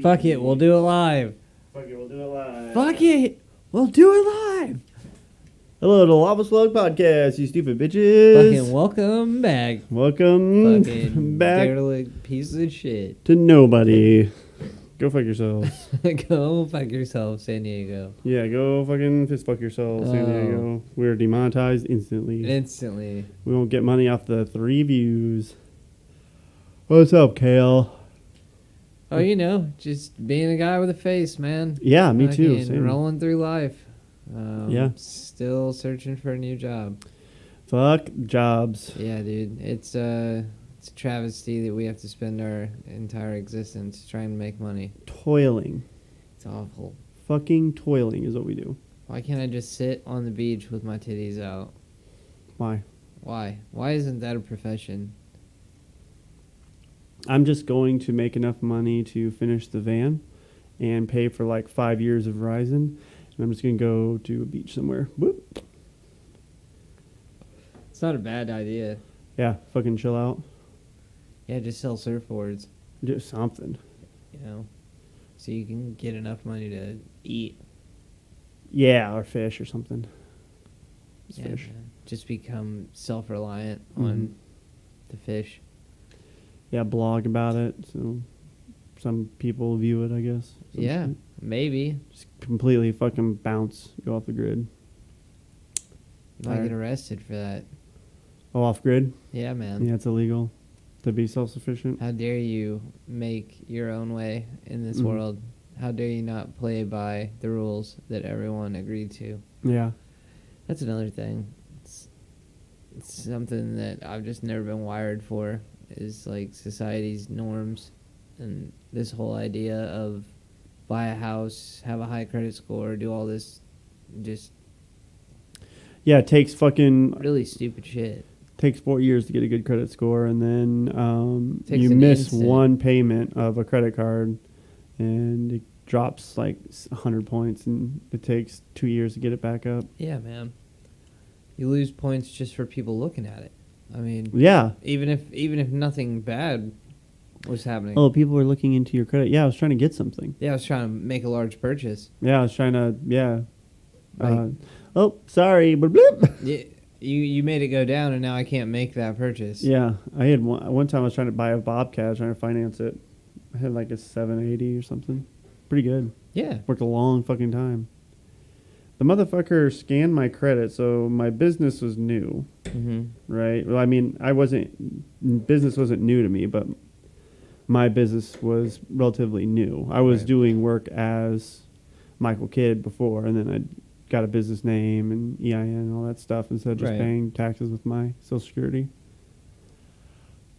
Fuck it, we'll do it live. Fuck it, we'll do it live. Fuck it, we'll do it live. Hello to LavaSlug Podcast, you stupid bitches. Fucking welcome back. Welcome Fucking back derelict piece of shit. to nobody. Go fuck yourselves. Go fuck yourself, San Diego. Yeah, go fucking fist fuck yourselves, San Diego. We're demonetized instantly. Instantly. We won't get money off the 3 views. What's up, Kale? Oh, you know, just being a guy with a face, man. Yeah, me too. Fucking Same. rolling through life. Yeah. Still searching for a new job. Fuck jobs. Yeah, dude. It's a travesty that we have to spend our entire existence trying to make money. Toiling. It's awful. Fucking toiling is what we do. Why can't I just sit on the beach with my titties out? Why? Why? Why isn't that a profession? I'm just going to make enough money to finish the van and pay for like 5 years of Verizon. And I'm just going to go to a beach somewhere. Whoop. It's not a bad idea. Yeah, fucking chill out. Yeah, just sell surfboards, Do something. you know, so you can get enough money to eat. Yeah, or fish or something. Just Yeah, fish. man. Just become self-reliant Mhm. on the fish. Yeah, blog about it. So some people view it, I guess. Some Yeah, shit. maybe. Just completely fucking bounce, go off the grid. You might Alright. get arrested for that. Oh, off grid? Yeah, man. Yeah, it's illegal to be self-sufficient. How dare you make your own way in this Mhm. world? How dare you not play by the rules that everyone agreed to? Yeah. That's another thing. It's something that I've just never been wired for, is like society's norms and this whole idea of buy a house, have a high credit score, do all this just Yeah, it takes fucking really stupid shit. takes 4 years to get a good credit score, and then Takes you an miss instant. one payment of a credit card, and it drops like 100 points, and it takes 2 years to get it back up. Yeah, man. You lose points just for people looking at it. I mean, Yeah. even if nothing bad was happening. Oh, people were looking into your credit. Yeah, I was trying to get something. Yeah, I was trying to make a large purchase. Yeah, I was trying to. Yeah. Like- Oh, sorry, but blip. Yeah, you made it go down, and now I can't make that purchase. Yeah, I had one time I was trying to buy a Bobcat, trying to finance it. I had like a 780 or something. Pretty good. Yeah. Worked a long fucking time. The motherfucker scanned my credit, so my business was new, Mm-hmm. right? Well, I mean, business wasn't new to me, but my business was relatively new. I was Right. doing work as Michael Kidd before, and then I got a business name and EIN and all that stuff instead of just Right. paying taxes with my Social Security.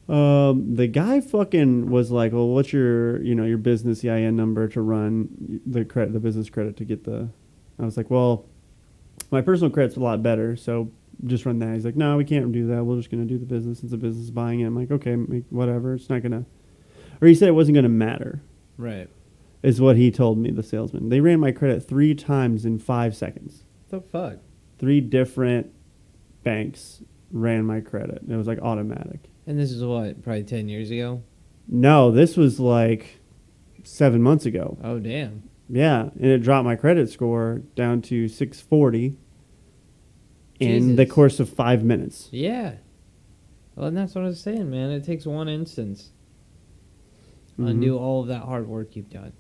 The guy fucking was like, "Well, what's your business EIN number to run the business credit to get the?" I was like, "Well, my personal credit's a lot better, so just run that." He's like, "No, we can't do that. We're just gonna do the business since the business is buying it." I'm like, "Okay, whatever. It's not gonna," or he said it wasn't gonna matter. Right. Is what he told me, the salesman. They ran my credit 3 times in 5 seconds. The fuck? 3 different banks ran my credit. It was like automatic. And this is what, probably 10 years ago? No, this was like 7 months ago. Oh, damn. Yeah, and it dropped my credit score down to 640 in the Jesus. course of 5 minutes. Yeah. Well, and that's what I was saying, man. It takes one instance. Mhm. Undo all of that hard work you've done.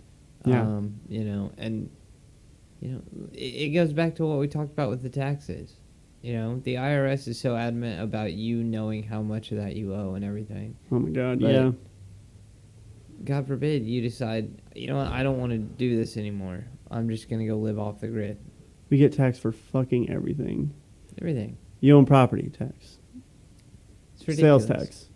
Yeah. It goes back to what we talked about with the taxes. You know, the IRS is so adamant about you knowing how much of that you owe and everything. Oh my God, But yeah. God forbid you decide, you know what, I don't want to do this anymore. I'm just going to go live off the grid. We get taxed for fucking everything. Everything. You own property, tax. It's ridiculous. Sales tax.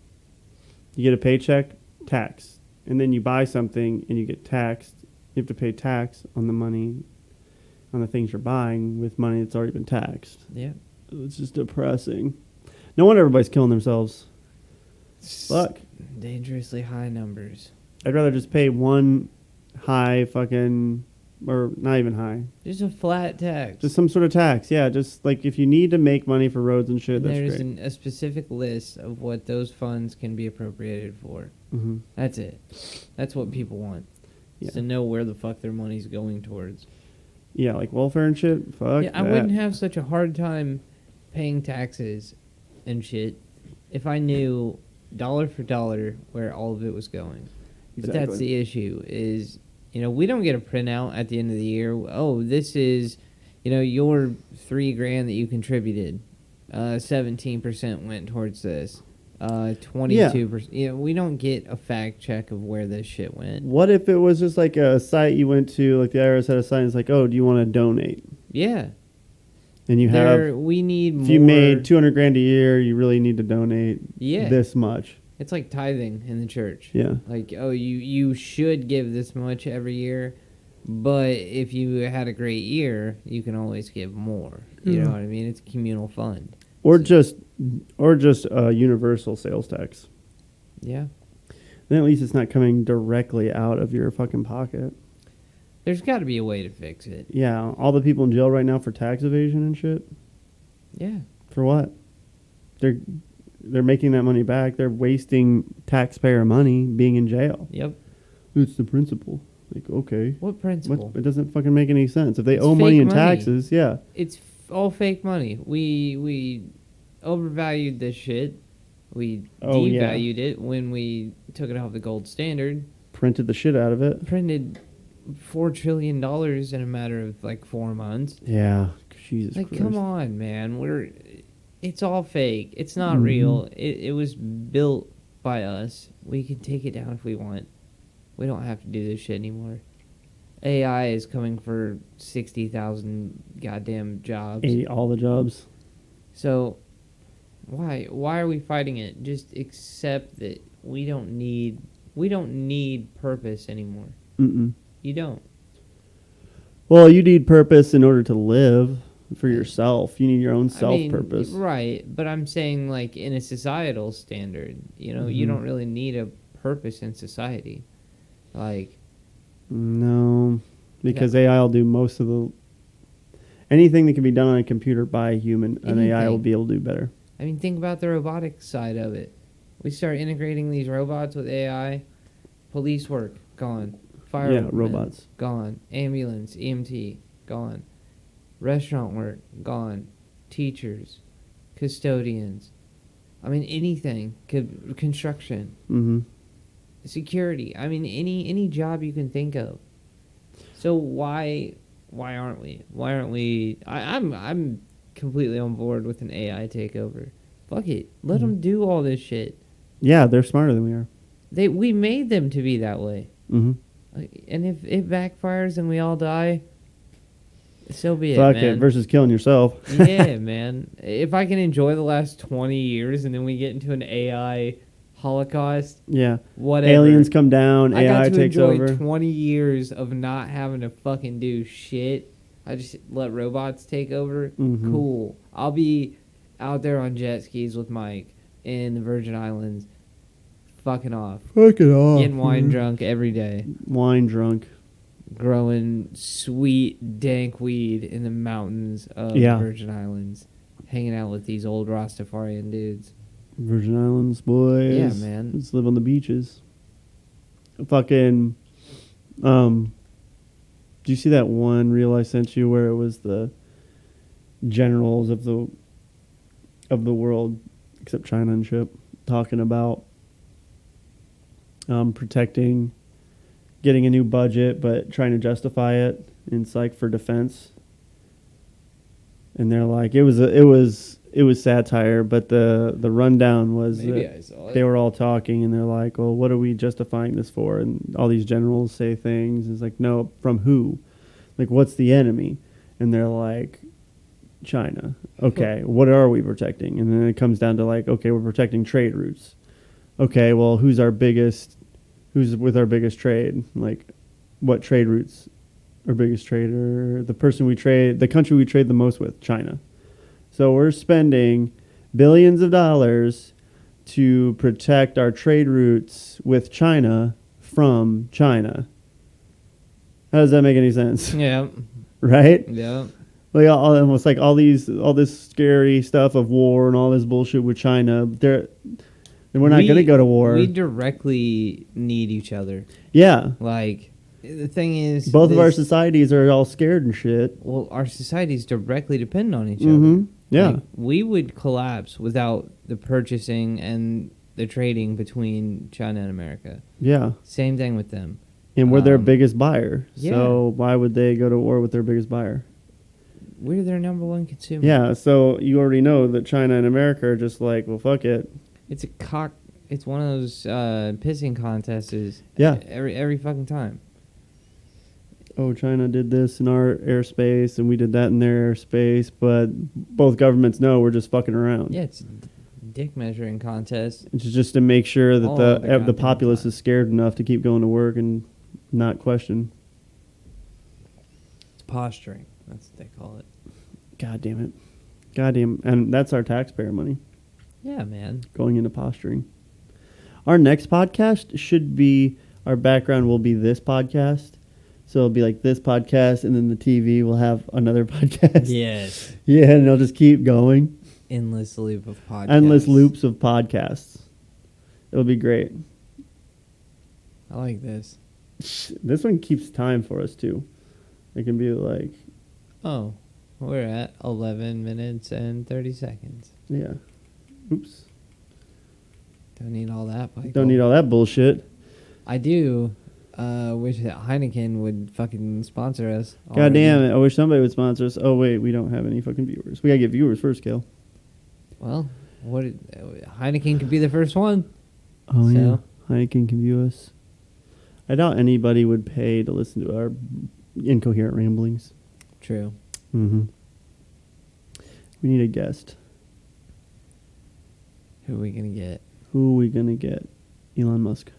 You get a paycheck, tax. And then you buy something and you get taxed. You have to pay tax on the money, on the things you're buying with money that's already been taxed. Yeah. It's just depressing. No wonder everybody's killing themselves. Fuck. Dangerously high numbers. I'd rather just pay one high fucking, or not even high, Just a flat tax. just some sort of tax. Yeah, just like if you need to make money for roads and shit, And that's there's great. a specific list of what those funds can be appropriated for. Hmm. That's it. That's what people want. Yeah. to know where the fuck their money's going towards. Yeah, like welfare and shit. Fuck Yeah, I that. wouldn't have such a hard time paying taxes and shit if I knew dollar for dollar where all of it was going. But that's the issue is, we don't get a printout at the end of the year. Oh, this is, your $3,000 that you contributed. 17% went towards this. 22%. We don't get a fact check of where this shit went. What if it was just like a site you went to, like the IRS had a site, it's like, oh, do you want to donate? Yeah. And we need more. If you made $200,000 a year, you really need to donate this much. It's like tithing in the church. Yeah. Like, oh, you should give this much every year, but if you had a great year, you can always give more. You know what I mean? It's a communal fund. Or just a universal sales tax. Yeah. Then at least it's not coming directly out of your fucking pocket. There's got to be a way to fix it. Yeah, all the people in jail right now for tax evasion and shit. Yeah. For what? They're making that money back. They're wasting taxpayer money being in jail. Yep. It's the principle. Like, okay. What principle? It doesn't fucking make any sense. If they It's owe money in fake money. taxes, yeah. It's all fake money. We overvalued this shit. We devalued it when we took it off the gold standard. Printed the shit out of it. Printed $4 trillion in a matter of like 4 months. Yeah. Jesus Like, Christ. come on, man. It's all fake. It's not real. It was built by us. We can take it down if we want. We don't have to do this shit anymore. AI is coming for 60,000 goddamn jobs. All the jobs. So, why are we fighting it? Just accept that we don't need purpose anymore. Mm-mm. You don't. Well, you need purpose in order to live for yourself. You need your own self-purpose. Right, but I'm saying like in a societal standard, you don't really need a purpose in society. Like, no, because AI will do most of the... Anything that can be done on a computer by a human, an AI will be able to do better. I mean, think about the robotics side of it. We start integrating these robots with AI. Police work, gone. Fire robots. Gone. Ambulance, EMT, gone. Restaurant work, gone. Teachers, custodians. I mean, anything. Construction. Mm-hmm. Security. I mean, any job you can think of. So why aren't we? Why aren't we? I'm completely on board with an AI takeover. Fuck it. Let them do all this shit. Yeah, they're smarter than we are. We made them to be that way. Mm-hmm. And if it backfires and we all die, so be Fuck it, man. it, versus killing yourself. Yeah, man. If I can enjoy the last 20 years and then we get into an AI holocaust, yeah, whatever. Aliens come down, I AI got to takes enjoy over. 20 years of not having to fucking do shit. I just let robots take over. Mm-hmm. Cool. I'll be out there on jet skis with Mike in the Virgin Islands, fucking off. Fucking off. Getting wine drunk every day. Wine drunk. Growing sweet, dank weed in the mountains of the Virgin Islands. Hanging out with these old Rastafarian dudes. Virgin Islands, boys. Yeah, man. Let's live on the beaches. Fucking, do you see that one reel I sent you where it was the generals of the world, except China and shit, talking about protecting, getting a new budget, but trying to justify it. And it's like for defense. And they're like, it was satire, but the rundown was Maybe I saw it. they were all talking and they're like, well, what are we justifying this for? And all these generals say things. It's like, no, from who? Like, what's the enemy? And they're like, China. Okay, what are we protecting? And then it comes down to like, okay, we're protecting trade routes. Okay, well, who's with our biggest trade? Like, what trade routes? Our biggest trader, the country we trade the most with, China. So we're spending billions of dollars to protect our trade routes with China from China. How does that make any sense? Yeah. Right? Yeah. Like almost like all this scary stuff of war and all this bullshit with China. We're not going to go to war. We directly need each other. Yeah. Like, The thing is, Both of our societies are all scared and shit. Well, our societies directly depend on each Mm-hmm. other. Yeah. Like, we would collapse without the purchasing and the trading between China and America. Yeah. Same thing with them. And we're their biggest buyer. Yeah. So why would they go to war with their biggest buyer? We're their number one consumer. Yeah. So you already know that China and America are just like, well, fuck it. It's It's one of those pissing contests. Yeah. Every fucking time. Oh, China did this in our airspace and we did that in their airspace, but both governments know we're just fucking around. Yeah, it's a dick measuring contest. It's just to make sure that All the goddamn populace time. is scared enough to keep going to work and not question. It's posturing. That's what they call it. God damn it. God damn. And that's our taxpayer money Yeah, man. going into posturing. Our next podcast should be, our background will be this podcast. So it'll be like this podcast, and then the TV will have another podcast. Yes. Yeah, and it'll just keep going. Endless loop of podcasts. Endless loops of podcasts. It'll be great. I like this. This one keeps time for us, too. It can be like... Oh, we're at 11 minutes and 30 seconds. Yeah. Oops. Don't need all that. Michael. Don't need all that bullshit. I do wish that Heineken would fucking sponsor us. God damn it. I wish somebody would sponsor us. Oh, wait. We don't have any fucking viewers. We gotta get viewers first, Kel. Well, Heineken could be the first one. Oh, So? yeah. Heineken can view us. I doubt anybody would pay to listen to our incoherent ramblings. True. Mm-hmm. We need a guest. Who are we going to get? Who are we gonna get? Elon Musk.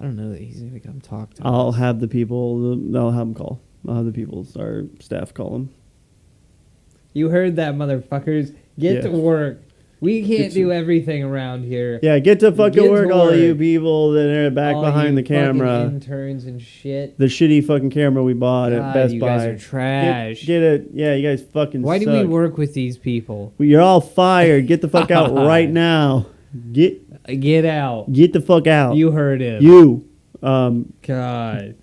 I don't know that he's going to come talk to I'll us. have the people. I'll have them call. I'll have the people, our staff, call him. You heard that, motherfuckers. Get Yeah. to work. We can't Get do to- everything around here. Yeah, get to fucking Get to work, all of you work. people that are back All behind you the camera. fucking interns and shit. The shitty fucking camera we bought at God, Best you Buy. guys are trash. Get it? Yeah, you guys fucking. Why do suck. we work with these people? You're all fired. Get the fuck out right now. Get Get out. the fuck out. You heard him. You, God.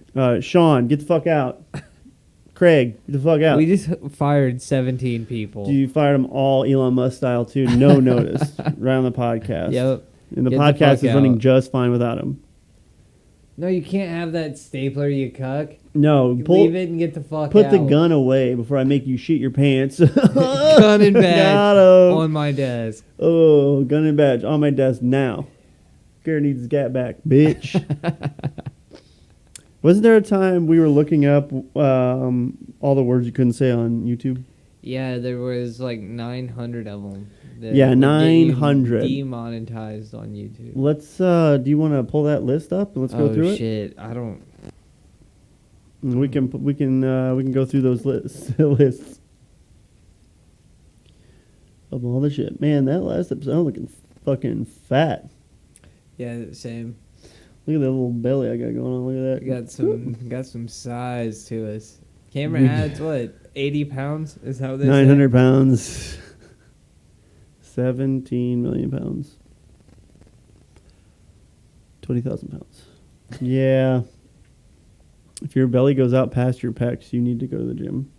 Sean, get the fuck out. Craig, get the fuck out. We just fired 17 people. You fired them all Elon Musk style too. No notice. Right on the podcast. Yep. And the Get the podcast fuck is running out. just fine without him. No, you can't have that stapler, you cuck. No, You pull. leave it and get the fuck Put out. the gun away before I make you shit your pants. Gun and badge Got 'em. on my desk. Oh, gun and badge on my desk now. Gary needs his gat back, bitch. Wasn't there a time we were looking up all the words you couldn't say on YouTube? Yeah, there was like 900 of them. Yeah, 900. Demonetized on YouTube. Let's. Do you want to pull that list up and let's go through Oh it? shit! I don't. And we can go through those lists of all the shit. Man, that last episode I'm looking fucking fat. Yeah, same. Look at that little belly I got going on. Look at that. Got some size to us. Camera adds what? 80 pounds? Is that what they say? 900 pounds. 17 million pounds. 20,000 pounds. Yeah. If your belly goes out past your pecs, you need to go to the gym.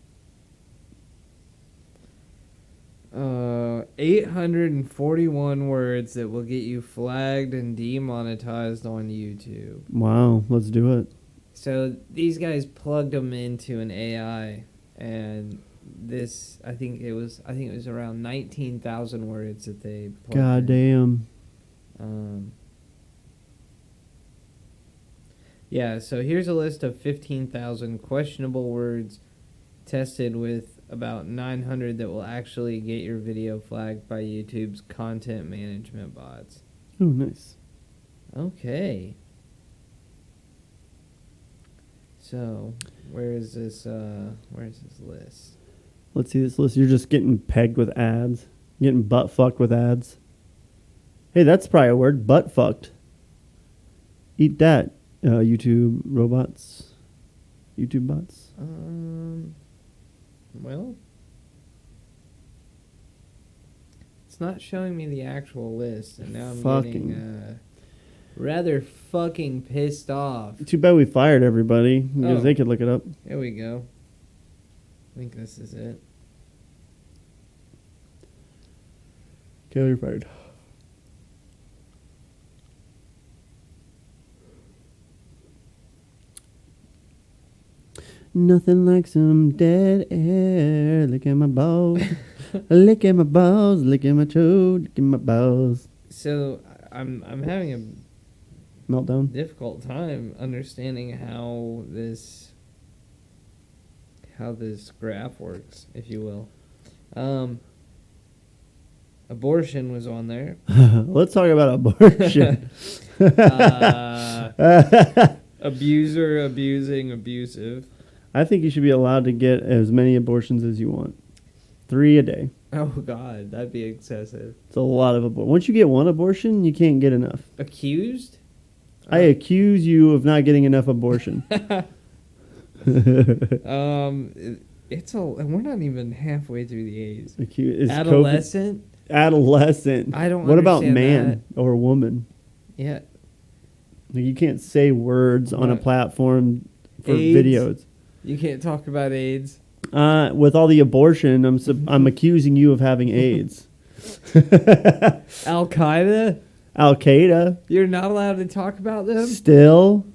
841 words that will get you flagged and demonetized on YouTube. Wow, let's do it. So these guys plugged them into an AI, and this I think it was around 19,000 words that they plugged God in. damn. Yeah, so here's a list of 15,000 questionable words tested with about 900 that will actually get your video flagged by YouTube's content management bots. Oh, nice. Okay. So, where is this list? Let's see this list. You're just getting pegged with ads. Getting butt fucked with ads. Hey, that's probably a word. Butt fucked. Eat that, YouTube robots. YouTube bots. Well, it's not showing me the actual list, and now I'm Fucking- getting Rather fucking pissed off. Too bad we fired everybody because Oh. they could look it up. Here we go. I think this is it. Okay, you're fired. Nothing like some dead air. Look at my balls. Lick at my balls. Lick at my toe. Lick at my balls. So I'm having a Meltdown. difficult time understanding how this graph works, if you will. Abortion was on there. Let's talk about abortion. Abuser, abusing, abusive. I think you should be allowed to get as many abortions as you want. 3 a day. Oh God, that'd be excessive. It's a lot of abortion. Once you get one abortion, you can't get enough. Accused? I accuse you of not getting enough abortion. It's we're not even halfway through the A's. Is Adolescent? Adolescent. I don't What about understand man or woman? Yeah. Like, you can't say words on a What? platform for AIDS? videos. You can't talk about AIDS. With all the abortion, I'm accusing you of having AIDS. Al Qaeda? Al Qaeda. You're not allowed to talk about them? Still,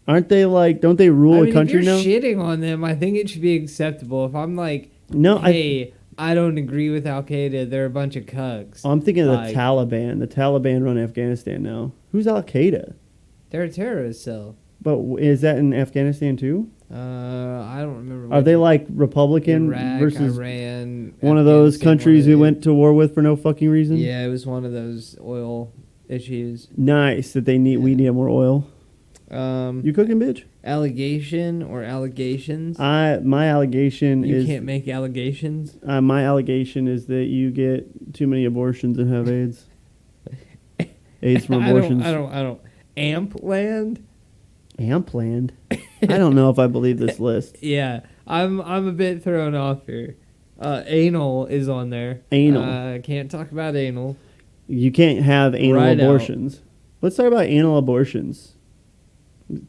aren't they like? Don't they rule a country if now? you're shitting on them, I think it should be acceptable. If I'm like, No, hey, I don't agree with Al Qaeda. They're a bunch of cucks. I'm thinking of the Like- Taliban. The Taliban run Afghanistan now. Who's Al Qaeda? They're a terrorist cell. But is that in Afghanistan too? I don't remember. Are which- they like Republican Iraq, versus Iran, one of those Afghanistan, countries one we of went to war with for no fucking reason? Yeah, it was one of those oil issues. Nice that they need. We Yeah. need more oil. You You cooking, bitch? allegation or allegations? My allegation You is can't make allegations. my allegation is that you get too many abortions and have AIDS. AIDS from abortions. I don't. Amp land? Ampland. I don't know if I believe this list. Yeah, I'm a bit thrown off here. Anal is on there. Anal. Can't talk about anal. You can't have anal Right out. abortions. Let's talk about anal abortions.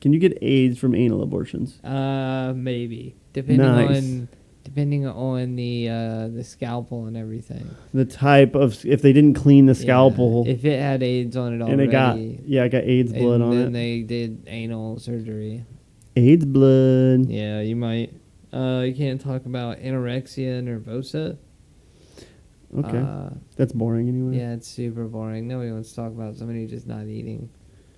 Can you get AIDS from anal abortions? Maybe Nice. depending on the scalpel and everything. The type of if they didn't clean the scalpel Yeah, if it had AIDS on it already, and it got AIDS blood and on then it. they did anal surgery. AIDS blood. Yeah, you might. You can't talk about anorexia nervosa. Okay, that's boring anyway. Yeah, it's super boring. Nobody wants to talk about somebody just not eating.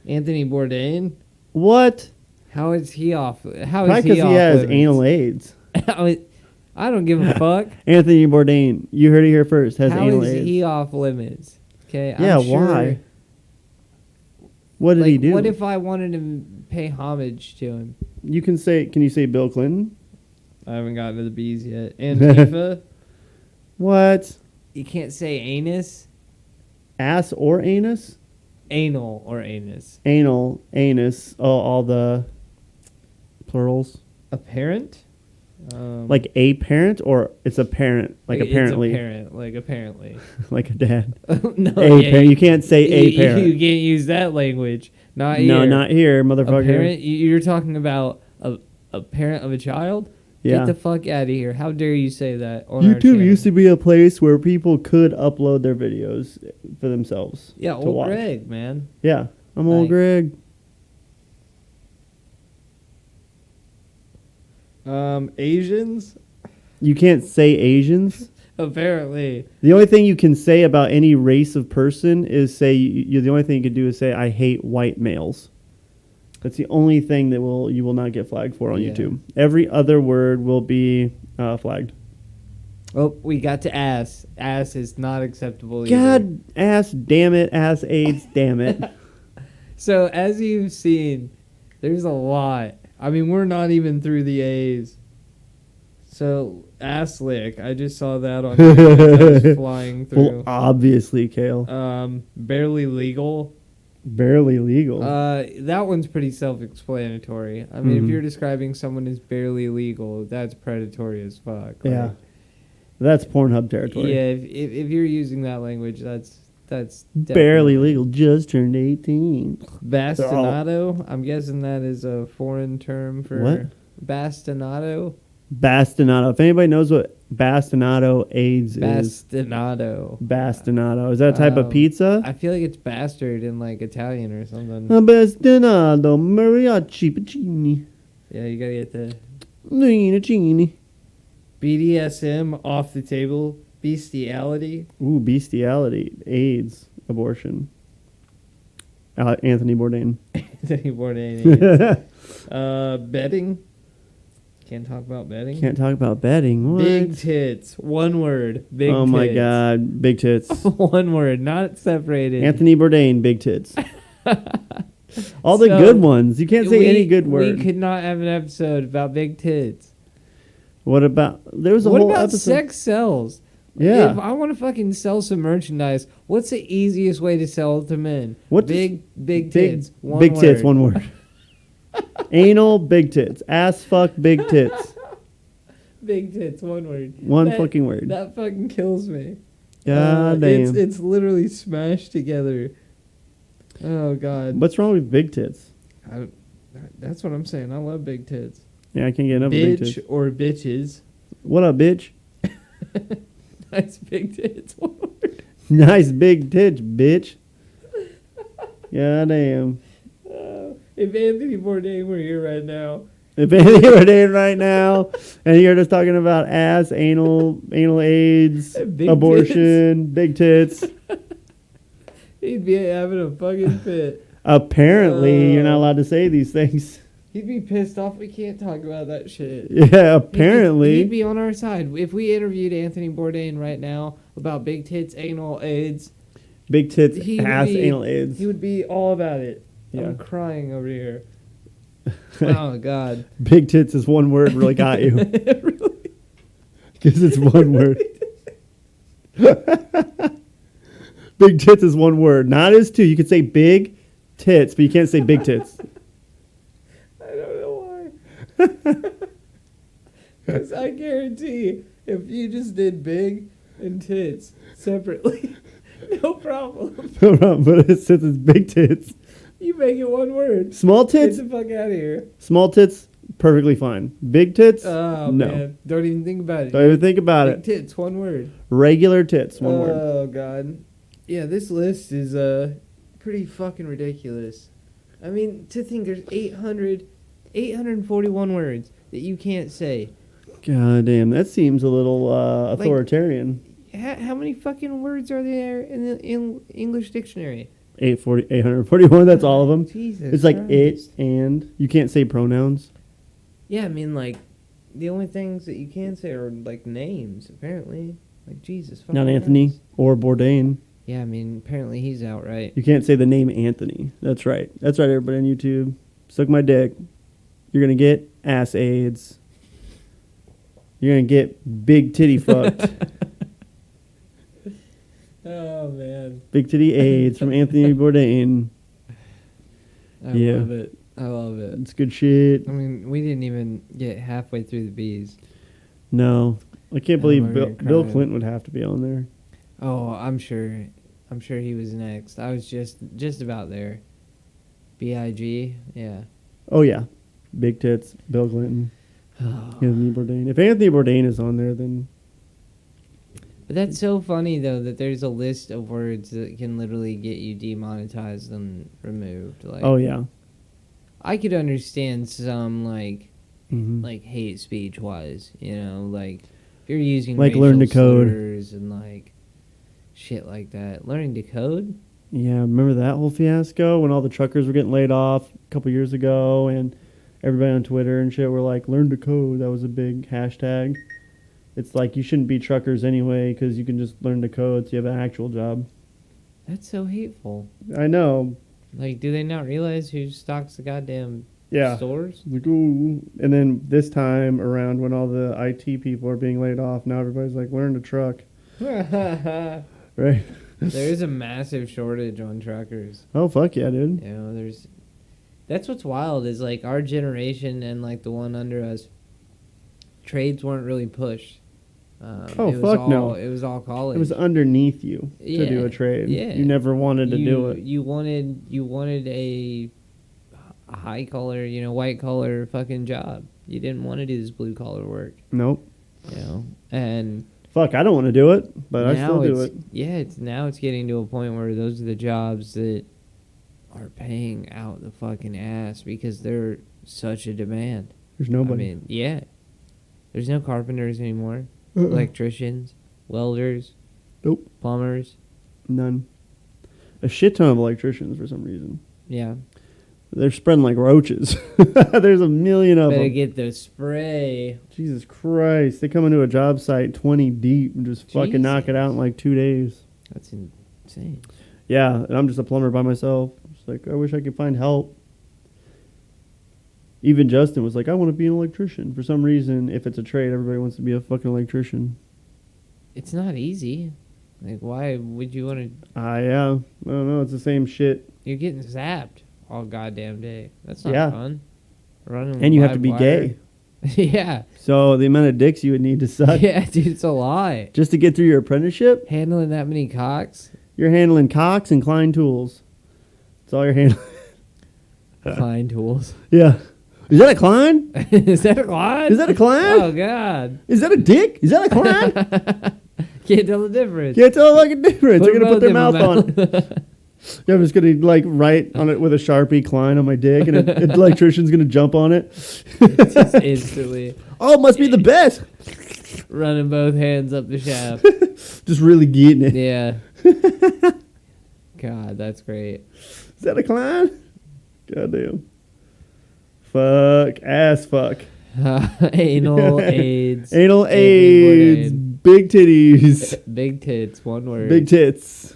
Anthony Bourdain. What? How is he off? How Probably is he because off? he has limits? anal AIDS. I don't give a fuck. Anthony Bourdain, you heard it here first. Has How anal is AIDS. he off limits? Okay. I'm Yeah, sure, why? What did he like, do? What if I wanted to pay homage to him? You can say? Can you say Bill Clinton? I haven't gotten to the B's yet. Antifa. What? You can't say anus. Ass or anus? Anal or anus. Anal, anus. Oh, all the plurals. Apparent. Like a parent, or it's a parent. Like apparently, It's apparent. Like apparently. like a dad. No. A yeah, parent. You can't say a parent. You can't use that language. Not No, here. not here, A motherfucker. parent. You're talking about a parent of a child. Yeah. Get the fuck out of here! How dare you say that on our YouTube channel? used to be a place where people could upload their videos for themselves. Yeah, to old watch. Greg, man. Yeah, I'm old Like- Greg. Asians. You can't say Asians. Apparently. The only thing you can say about any race of person is say you. The only thing you can do is say I hate white males. That's the only thing that you will not get flagged for on Yeah. YouTube. Every other word will be flagged. Oh, we got to ass. Ass is not acceptable either. God, ass, damn it, ass, AIDS, damn it. So as you've seen, there's a lot. I mean, we're not even through the A's. So ass lick. I just saw that on I was flying Well, through. obviously, Kale. Barely legal. Barely legal. That one's pretty self-explanatory. I mean, Mhm. if you're describing someone as barely legal, that's predatory as fuck. yeah. Like, That's Pornhub territory. yeah. If you're using that language, that's That's Barely definitely- legal, just turned 18. Bastinado. I'm guessing that is a foreign term for What? bastinado. Bastinado. If anybody knows what bastinado AIDS is, Bastinado. bastinado. Is that a type of pizza? I feel like it's bastard in like Italian or something. A bastinado mariachi pacini. Yeah, you gotta get the Cini. BDSM off the table. Bestiality. Ooh, bestiality. AIDS. Abortion. Anthony Bourdain. Anthony Bourdain. Betting. Can't talk about betting. Can't talk about betting. What? Big tits. One word. Big oh tits. my god. Big tits. One word, not separated. Anthony Bourdain, big tits. All the So, good ones. You can't say any good word. We could not have an episode about big tits. What about... There was a What whole about episode... sex sells? Yeah. If I want to fucking sell some merchandise, what's the easiest way to sell it to men? What big Big tits. One big word. tits, one word. Anal, big tits. Ass, fuck, big tits. Big tits, one word. One fucking word. That fucking kills me. God damn. It's literally smashed together. Oh god. What's wrong with big tits? That's what I'm saying. I love big tits. Yeah, I can't get enough of big Bitch tits. or bitches. What up, bitch? Nice big tits. One word. Nice big tits, bitch. God damn. If Anthony Bourdain were here right now, If Anthony Bourdain right now, and you're just talking about ass, anal AIDS, Big abortion, big tits. he'd be having a fucking fit. Apparently, you're not allowed to say these things. He'd be pissed off we can't talk about that shit. Yeah, apparently. He'd be on our side. If we interviewed Anthony Bourdain right now about big tits, anal AIDS, Big tits, he would ass, be- anal AIDS. he would be all about it. Yeah. I'm crying over here. Oh, God. Big tits is one word, really got you. Really? Because it's one word. Big tits is one word. Not as two. You could say big tits, but you can't say big tits. I don't know why. Because I guarantee if you just did big and tits separately, no problem. But since it's big tits. You make it one word. Small Get tits, the fuck out of here. small tits, perfectly fine. Big tits, Oh, no. man. Don't even think about it. Don't even think about Big it. tits, one word. Regular tits, one word. Oh, God. Yeah, this list is pretty fucking ridiculous. I mean, to think there's 841 words that you can't say. God damn, that seems a little authoritarian. How many fucking words are there in the English dictionary? 841, that's all of them. Jesus It's like Christ. it and you can't say pronouns. Yeah, I mean, like, the only things that you can say are, like, names, apparently. Like, Jesus fucking Not Anthony Christ. or Bourdain. Yeah, I mean, apparently he's out, right? You can't say the name Anthony. That's right. That's right, everybody on YouTube. Suck my dick. You're going to get ass AIDS. You're going to get big titty fucked. Oh, man. Big titty AIDS from Anthony Bourdain. I Yeah. love it. I love it. It's good shit. I mean, we didn't even get halfway through the bees. No. I can't Oh, believe we're Bill crying. Clinton would have to be on there. Oh, I'm sure. I'm sure he was next. I was just about there. B.I.G. Yeah. Oh, yeah. Big tits, Bill Clinton, Anthony Bourdain. If Anthony Bourdain is on there, then... But that's so funny, though, that there's a list of words that can literally get you demonetized and removed. Like, Oh, yeah. I could understand some, like Mhm. hate speech wise, you know, like if you're using Like racial learn to code. slurs and like shit like that. Learning to code? Yeah, remember that whole fiasco when all the truckers were getting laid off a couple years ago, and everybody on Twitter and shit were like, learn to code. That was a big hashtag. It's like you shouldn't be truckers anyway because you can just learn to code so you have an actual job. That's so hateful. I know. Like, do they not realize who stocks the goddamn Yeah. stores? Like, ooh. And then this time around when all the IT people are being laid off, now everybody's like, learn to truck. There Right? is a massive shortage on truckers. Oh, fuck yeah, dude. You know, that's what's wild is like our generation and like the one under us, trades weren't really pushed. Oh, it was fuck all, no. It was all college. It was underneath you to do Yeah, a trade. yeah. You never wanted to do it. You wanted a high collar, white collar fucking job. You didn't want to do this blue collar work, Nope. and Fuck, I don't want to do it, but I still do it's it. it's getting to a point where those are the jobs that are paying out the fucking ass because they're such a demand. There's nobody. I mean, yeah. There's no carpenters anymore. Uh-uh. Electricians, welders, Nope. plumbers. None. A shit ton of electricians for some reason. Yeah. They're spreading like roaches. There's a million of Better them. get the spray. Jesus Christ. They come into a job site 20 deep and just fucking knock it out in like 2 days. That's insane. Yeah, and I'm just a plumber by myself. It's like, I wish I could find help. Even Justin was like, I want to be an electrician. For some reason, if it's a trade, everybody wants to be a fucking electrician. It's not easy. Like, why would you want to? Yeah. I don't know. It's the same shit. You're getting zapped all goddamn day. That's not Yeah. fun. Running And you have live to be wire. gay. Yeah. So the amount of dicks you would need to suck Yeah, dude, it's a lot. just to get through your apprenticeship, Handling that many cocks. you're handling Cox and Klein tools. That's all you're handling. Klein tools. Yeah. Is that a Klein? Is that a Klein? Is that a Klein? Oh, God. Is that a dick? Is that a Klein? Can't tell the difference. Can't tell the fucking difference. They're going to put their both mouth in on it. Yeah, I'm just going to like write on it with a Sharpie Klein on my dick, and an electrician's going to jump on it. Just instantly Oh, it must be the best. running both hands up the shaft. Just really getting it. Yeah. God, that's great. Is that a Klein? Goddamn. Fuck. Ass fuck. Anal AIDS. Anal Hey, AIDS. Bourdain. Big titties. Big tits, one word. Big tits.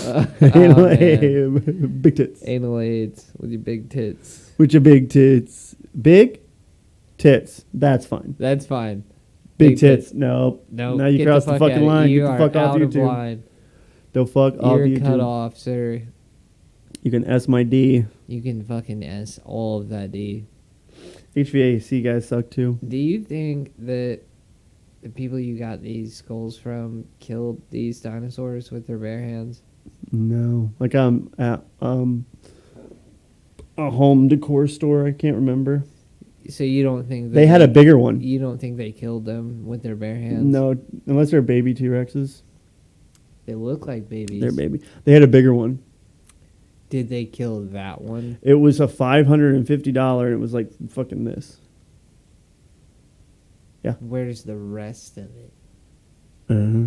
Oh, Anal man. AIDS. Big tits. Anal AIDS with your big tits. With your big tits. Big tits. That's fine. That's fine. Big tits. Nope. No. Now you cross the fucking line. You Get the are fuck off out of YouTube. line. They'll fuck off You're YouTube. cut off, sir. You can S my D. You can fucking S all of that D. HVAC guys suck too. Do you think that the people you got these skulls from killed these dinosaurs with their bare hands? No. Like I'm at a home decor store. I can't remember. So you don't think that They had a bigger one. You don't think they killed them with their bare hands? No, unless they're baby T-Rexes. They look like babies. They're baby. They had a bigger one. Did they kill that one? It was a $550, and it was like fucking this. Yeah. Where's the rest of it? Uh-huh.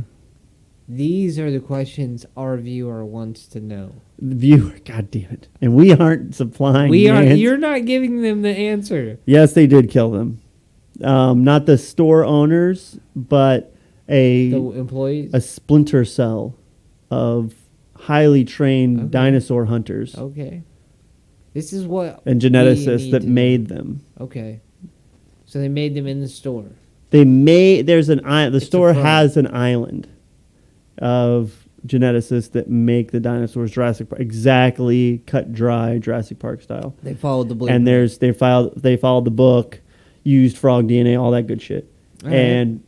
These are the questions our viewer wants to know. The viewer, god damn it. And we aren't supplying We the are. answer. You're not giving them the answer. Yes, they did kill them. Not the store owners, but The employees. a splinter cell of highly trained Okay. dinosaur hunters Okay. This is what and we geneticists need that to made know. them. Okay. So they made them in the store. There's an island. The It's a store firm. has an island of geneticists that make the dinosaurs Jurassic Park, exactly cut dry Jurassic Park style. They followed the blueprint. And they followed the book, used frog DNA, all that good shit. All right. And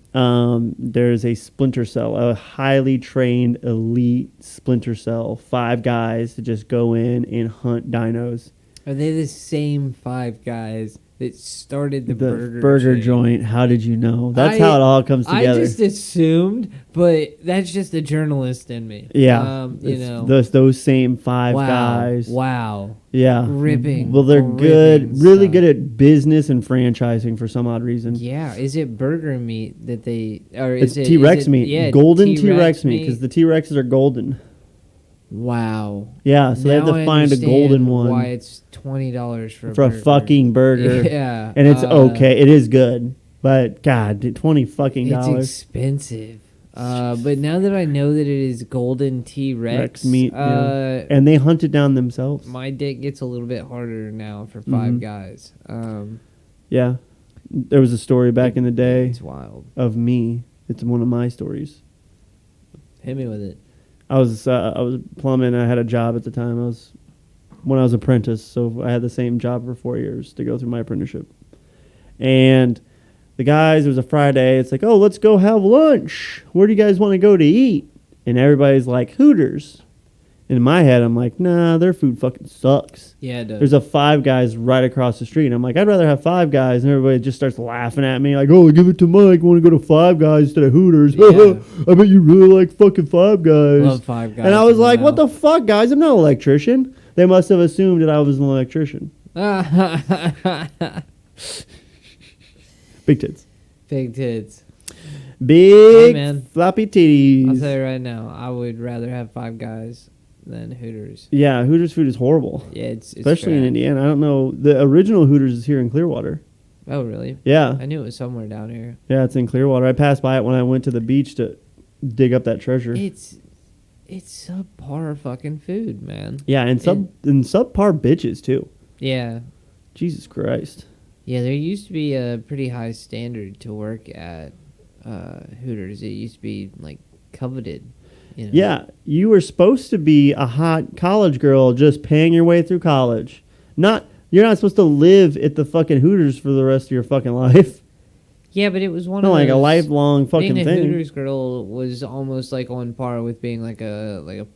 there's a splinter cell, a highly trained elite splinter cell, 5 guys to just go in and hunt dinos. Are they the same 5 guys that started the burger chain? joint. How did you know? That's how it all comes together. I just assumed, but that's just the journalist in me. Yeah, you it's know. those same 5 Wow. guys. Wow. Yeah, Gripping. Well, they're gripping good, really stuff. good at business and franchising for some odd reason. Yeah. Is it burger meat that they, or It's is it T-Rex is it- meat, Yeah, golden T-Rex meat, because the T-Rexes are golden. Wow. Yeah, so they have Now to I find a understand golden one Why it's $20 for for a burger. fucking burger. Yeah. And it's okay. It is good, but God, $20 fucking It's dollars. expensive. But now that I know that it is golden T-Rex Rex meat, and they hunt it down themselves. my dick gets a little bit harder now for 5 Mhm. guys. Yeah, there was a story back in the day It's wild. of me. It's one of my stories. Hit me with it. I was plumbing. I had a job at the time. When I was apprentice, so I had the same job for 4 years to go through my apprenticeship. And the guys, it was a Friday. It's like, oh, let's go have lunch. Where do you guys want to go to eat? And everybody's like, Hooters. And in my head, I'm like, nah, their food fucking sucks. Yeah, it does. There's a Five Guys right across the street. And I'm like, I'd rather have Five Guys. And everybody just starts laughing at me. Like, oh, give it to Mike. Want to go to Five Guys instead of Hooters. Yeah. I bet you really like fucking Five Guys. Love Five Guys. And I was like, what now. the fuck, guys? I'm not an electrician. They must have assumed that I was an electrician. Big tits. Big tits. Big man. floppy I'll titties. tell you right now, I would rather have Five Guys than Hooters. Yeah, Hooters food is horrible. Yeah, it's Especially in trash. Indiana. I don't know. The original Hooters is here in Clearwater. Oh, really? Yeah. I knew it was somewhere down here. Yeah, it's in Clearwater. I passed by it when I went to the beach to dig up that treasure. It's subpar fucking food, man. Yeah, and subpar bitches too. Yeah. Jesus Christ. Yeah, there used to be a pretty high standard to work at Hooters. It used to be, like, coveted. You know? Yeah, you were supposed to be a hot college girl just paying your way through college. You're not supposed to live at the fucking Hooters for the rest of your fucking life. Yeah, but it was one Not of like those, a lifelong fucking being a thing. Hooters girl was almost like on par with being like a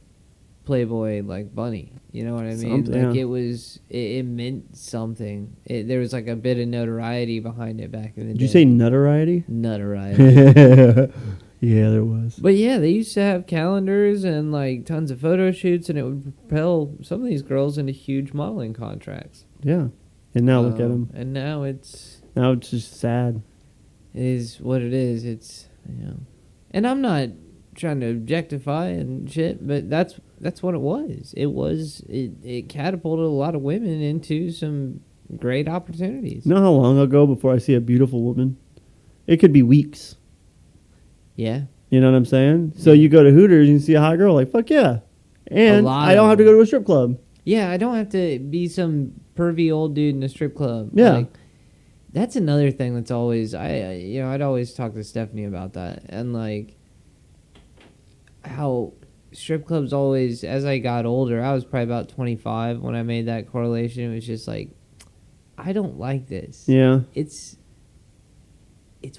Playboy like bunny. You know what I mean? Something, Like yeah. it meant something. There was like a bit of notoriety behind it back in the day. Did you say notoriety? Notoriety? Yeah, there was. But yeah, they used to have calendars and like tons of photo shoots, and it would propel some of these girls into huge modeling contracts. Yeah. And now look at them. And now it's Now it's just sad. it is what it is. It's and I'm not trying to objectify and shit, but that's what it was. It catapulted a lot of women into some great opportunities. You know how long I'll go before I see a beautiful woman? It could be weeks. Yeah. You know what I'm saying? So you go to Hooters and you see a hot girl, like, fuck yeah. And lot I don't of have to them. go to a strip club. Yeah, I don't have to be some pervy old dude in a strip club. Yeah. Like, that's another thing that's always I'd always talk to Stephanie about that, and like how strip clubs always, as I got older, I was probably about 25 when I made that correlation. It was just like, I don't like this. Yeah. It's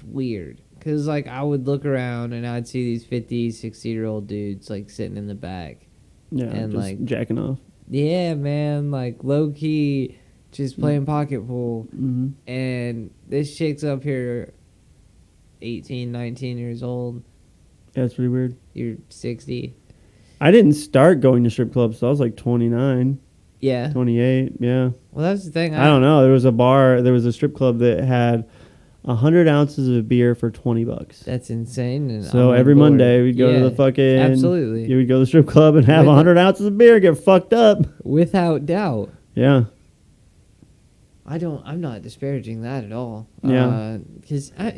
weird because like I would look around and I'd see these 50, 60-year-old dudes like sitting in the back. Yeah. And, just like, jacking off. Yeah, man, like low key, just playing pocket pool. Mm-hmm. And this chick's up here 18, 19 years old. Yeah, it's pretty weird. You're 60. I didn't start going to strip clubs, so I was like 29, Yeah. 28. Yeah. Well, that's the thing. I don't know. There was a strip club that had 100 ounces of beer for $20. That's insane. And So I'm on every board. Monday we'd go to Yeah, the fucking... absolutely. You would go to the strip club and have With 100 ounces of beer, get fucked up. Without doubt. Yeah. I'm not disparaging that at all. Yeah. Because I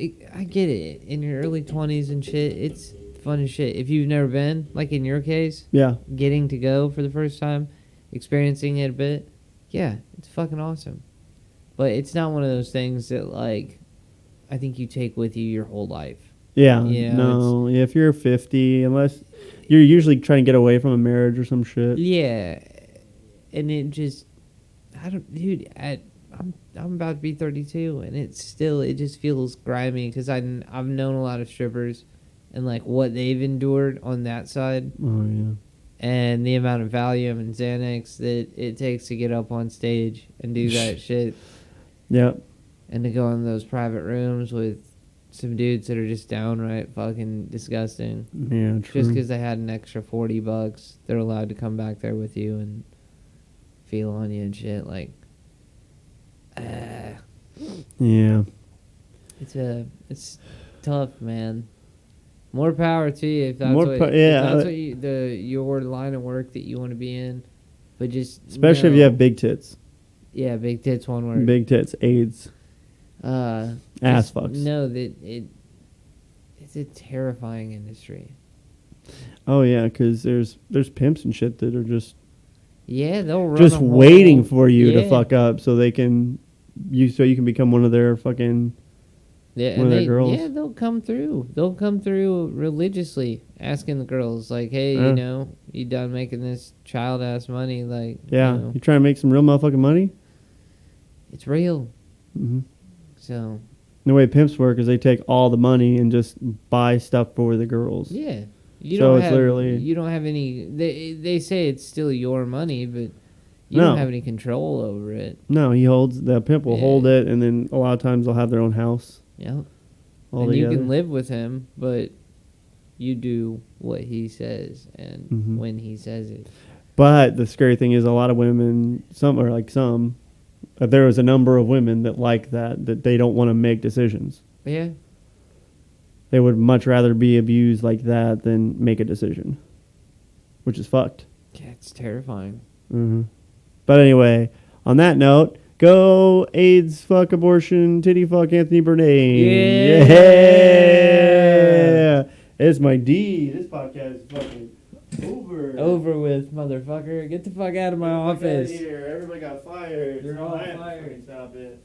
get it. In your early 20s and shit, it's fun as shit. If you've never been, like in your case, Yeah. getting to go for the first time, experiencing it a bit, yeah, it's fucking awesome. But it's not one of those things that, like, I think you take with you your whole life. Yeah. Yeah, No. If you're 50, unless you're usually trying to get away from a marriage or some shit. Yeah. And it just, dude, I'm about to be 32, and it just feels grimy because I've known a lot of strippers and, like, what they've endured on that side. Oh, yeah. And the amount of Valium and Xanax that it takes to get up on stage and do that shit. Yep. And to go in those private rooms with some dudes that are just downright fucking disgusting. Yeah, true. Just because they had an extra $40, they're allowed to come back there with you and feel on you and shit. Like, Yeah. it's tough, man. More power to you if that's your line of work that you want to be in. But just Especially if you have big tits. Yeah, big tits, one word. Big tits, AIDS, ass fucks. No, that it's a terrifying industry. Oh yeah, because there's pimps and shit that are just They'll run just a whole- waiting for you to Yeah. fuck up so you can become one of their fucking Yeah, one of and their girls. Yeah, they'll come through. They'll come through religiously, asking the girls like, "Hey, Yeah. you done making this child ass money? Like, Yeah, you trying to make some real motherfucking money? it's real." Mm-hmm. So, The way pimps work is they take all the money and just buy stuff for the girls. Yeah. You So don't it's have, literally- you don't have any. They say it's still your money, but you No. don't have any control over it. No, the pimp will Yeah. hold it, and then a lot of times they'll have their own house. Yeah. All And you together. can live with him, but you do what he says and Mhm. when he says it. But the scary thing is, a lot of women, there was a number of women that like that they don't want to make decisions. Yeah. They would much rather be abused like that than make a decision, which is fucked. Yeah, it's terrifying. Hmm. But anyway, on that note, go AIDS, fuck abortion, titty fuck Anthony Bourdain. Yeah. It's my D. This podcast is fucking over. Over with, motherfucker. Get the fuck out of my office. Here. Everybody got fired. They're all I have to fired. fucking stop it.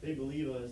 They believe us.